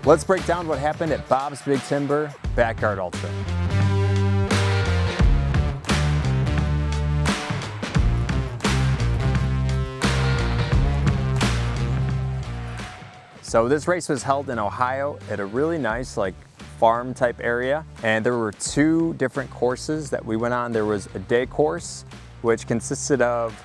Let's break down what happened at Bob's Big Timber Backyard Ultra. So this race was held in Ohio at a really nice farm type area, and there were two different courses that we went on. There was a day course, which consisted of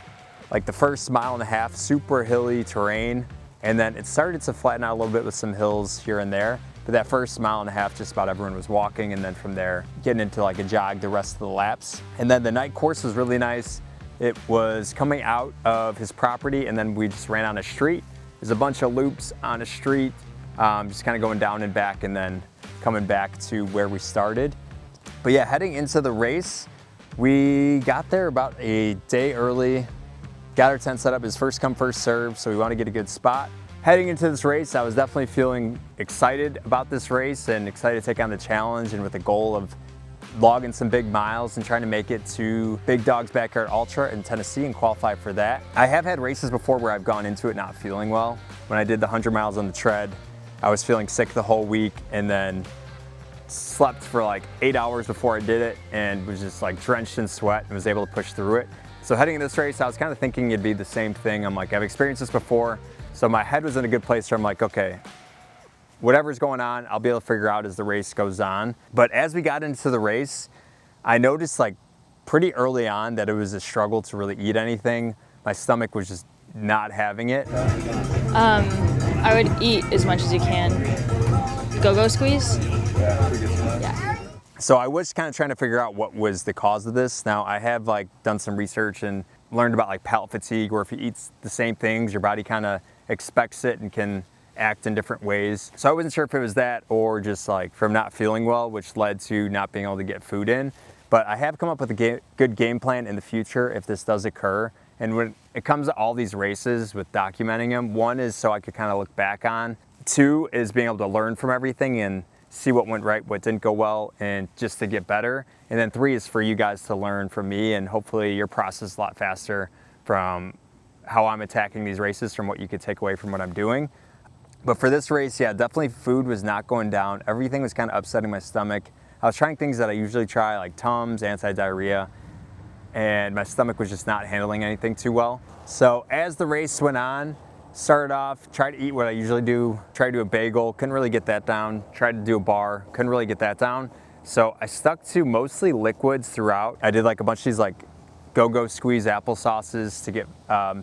the first mile and a half, super hilly terrain, and then it started to flatten out a little bit with some hills here and there. But that first mile and a half, just about everyone was walking, and then from there, getting into a jog the rest of the laps. And then the night course was really nice. It was coming out of his property, and then we just ran on a street. There's a bunch of loops on a street, just kind of going down and back, and then coming back to where we started. But yeah, heading into the race, we got there about a day early, got our tent set up as first come, first serve, so we want to get a good spot. Heading into this race, I was definitely feeling excited about this race and excited to take on the challenge, and with the goal of logging some big miles and trying to make it to Big Dog's Backyard Ultra in Tennessee and qualify for that. I have had races before where I've gone into it not feeling well. When I did the 100 miles on the tread, I was feeling sick the whole week, and then slept for 8 hours before I did it, and was just drenched in sweat and was able to push through it. So heading into this race, I was kind of thinking it'd be the same thing. I'm I've experienced this before, so my head was in a good place where I'm okay, whatever's going on, I'll be able to figure out as the race goes on. But as we got into the race, I noticed pretty early on that it was a struggle to really eat anything. My stomach was just not having it. I would eat as much as you can. Go-go squeeze? Yeah. So I was kind of trying to figure out what was the cause of this. Now I have done some research and learned about palate fatigue, where if you eat the same things, your body kind of expects it and can act in different ways. So I wasn't sure if it was that or just from not feeling well, which led to not being able to get food in. But I have come up with a good game plan in the future if this does occur. And when it comes to all these races with documenting them, one is so I could kind of look back on. Two is being able to learn from everything and see what went right, what didn't go well, and just to get better. And then three is for you guys to learn from me, and hopefully your process a lot faster from how I'm attacking these races, from what you could take away from what I'm doing. But for this race, yeah, definitely food was not going down. Everything was kind of upsetting my stomach. I was trying things that I usually try, like Tums, anti-diarrhea, and my stomach was just not handling anything too well. So as the race went on, started off, tried to eat what I usually do, tried to do a bagel, couldn't really get that down, tried to do a bar, couldn't really get that down. So I stuck to mostly liquids throughout. I did a bunch of these go-go squeeze applesauces to get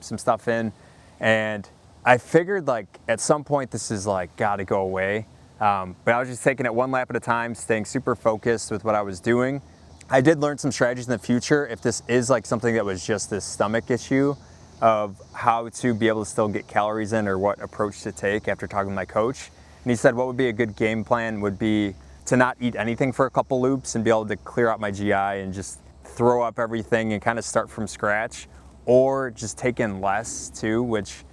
some stuff in, and I figured at some point this is gotta go away. But I was just taking it one lap at a time, staying super focused with what I was doing. I did learn some strategies in the future if this is something that was just this stomach issue, of how to be able to still get calories in, or what approach to take after talking to my coach. And he said what would be a good game plan would be to not eat anything for a couple loops and be able to clear out my GI and just throw up everything and kind of start from scratch, or just take in less too, which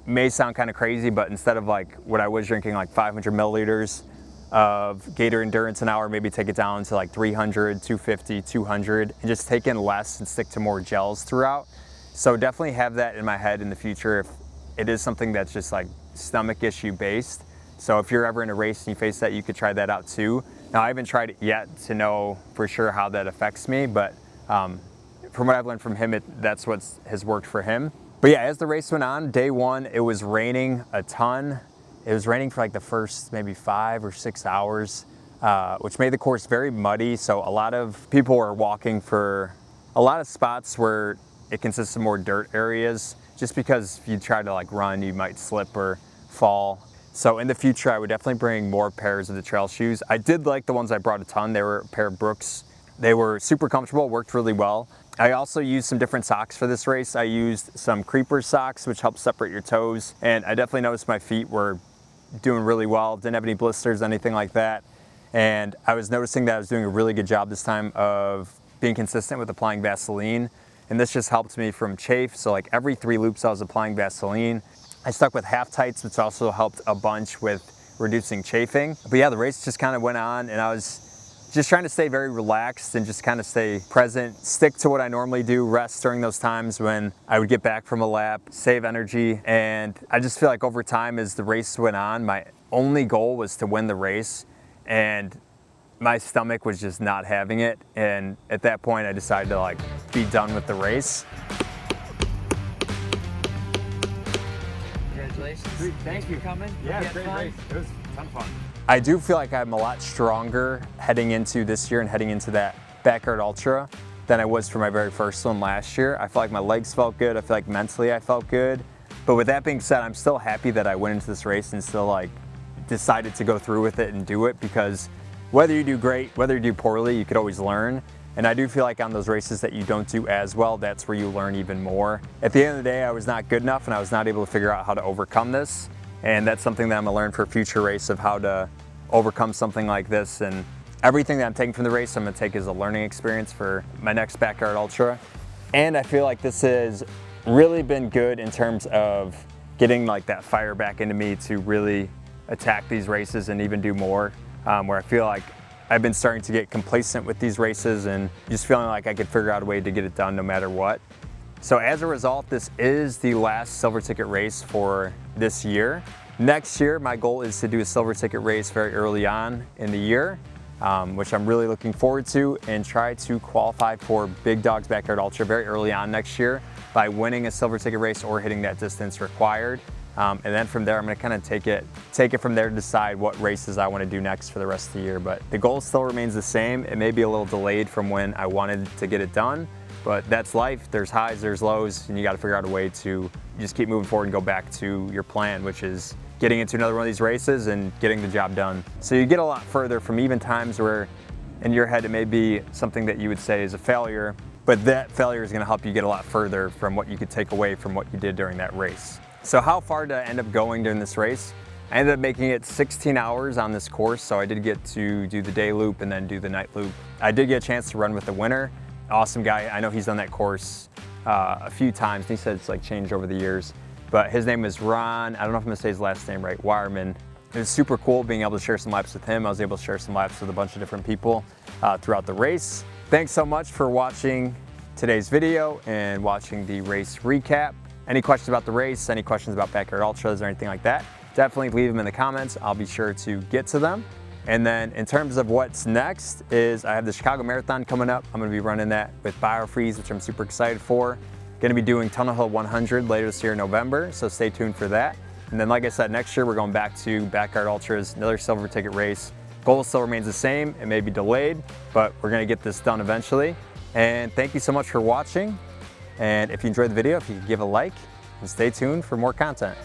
may sound kind of crazy, but instead of what I was drinking, 500 milliliters of Gator Endurance an hour, maybe take it down to 300, 250, 200, and just take in less and stick to more gels throughout. So definitely have that in my head in the future if it is something that's just stomach issue based. So if you're ever in a race and you face that, you could try that out too. Now I haven't tried it yet to know for sure how that affects me, but from what I've learned from him, that's what has worked for him. But yeah, as the race went on, day one, it was raining a ton. It was raining for the first maybe 5 or 6 hours, which made the course very muddy. So a lot of people were walking for a lot of spots where it consists of more dirt areas, just because if you try to run, you might slip or fall. So in the future, I would definitely bring more pairs of the trail shoes. I did like the ones I brought a ton. They were a pair of Brooks. They were super comfortable, worked really well. I also used some different socks for this race. I used some creeper socks, which help separate your toes. And I definitely noticed my feet were doing really well. Didn't have any blisters, anything like that. And I was noticing that I was doing a really good job this time of being consistent with applying Vaseline. And this just helped me from chafe. So every 3 loops I was applying Vaseline. I stuck with half tights, which also helped a bunch with reducing chafing. But yeah, the race just kind of went on, and I was just trying to stay very relaxed and just kind of stay present, stick to what I normally do, rest during those times when I would get back from a lap, save energy. And I just feel like over time as the race went on, my only goal was to win the race, and my stomach was just not having it. And at that point I decided to like be done with the race. Congratulations. Thank you. For coming. Yeah, great race. It was a ton of fun. I do feel like I'm a lot stronger heading into this year and heading into that Backyard Ultra than I was for my very first one last year. I feel like my legs felt good. I feel like mentally I felt good. But with that being said, I'm still happy that I went into this race and still like decided to go through with it and do it, because whether you do great, whether you do poorly, you could always learn. And I do feel like on those races that you don't do as well, that's where you learn even more. At the end of the day, I was not good enough and I was not able to figure out how to overcome this. And that's something that I'm gonna learn for a future race, of how to overcome something like this. And everything that I'm taking from the race, I'm gonna take as a learning experience for my next Backyard Ultra. And I feel like this has really been good in terms of getting like that fire back into me to really attack these races and even do more, where I feel like I've been starting to get complacent with these races and just feeling like I could figure out a way to get it done no matter what. So as a result, this is the last silver ticket race for this year. Next year, my goal is to do a silver ticket race very early on in the year, which I'm really looking forward to, and try to qualify for Big Dog's Backyard Ultra very early on next year by winning a silver ticket race or hitting that distance required. And then from there, I'm gonna kind of take it from there to decide what races I wanna do next for the rest of the year. But the goal still remains the same. It may be a little delayed from when I wanted to get it done, but that's life. There's highs, there's lows, and you gotta figure out a way to just keep moving forward and go back to your plan, which is getting into another one of these races and getting the job done. So you get a lot further from even times where in your head it may be something that you would say is a failure, but that failure is gonna help you get a lot further from what you could take away from what you did during that race. So how far did I end up going during this race? I ended up making it 16 hours on this course, so I did get to do the day loop and then do the night loop. I did get a chance to run with the winner. Awesome guy. I know he's done that course a few times. He said it's like changed over the years, but his name is Ron. I don't know if I'm gonna say his last name right, Wireman. It was super cool being able to share some laps with him. I was able to share some laps with a bunch of different people throughout the race. Thanks so much for watching today's video and watching the race recap. Any questions about the race, any questions about Backyard Ultras or anything like that, definitely leave them in the comments. I'll be sure to get to them. And then in terms of what's next is I have the Chicago Marathon coming up. I'm gonna be running that with BioFreeze, which I'm super excited for. Gonna be doing Tunnel Hill 100 later this year in November, so stay tuned for that. And then like I said, next year we're going back to Backyard Ultras, another silver ticket race. Goal still remains the same. It may be delayed, but we're gonna get this done eventually. And thank you so much for watching. And if you enjoyed the video, if you could give a like and stay tuned for more content.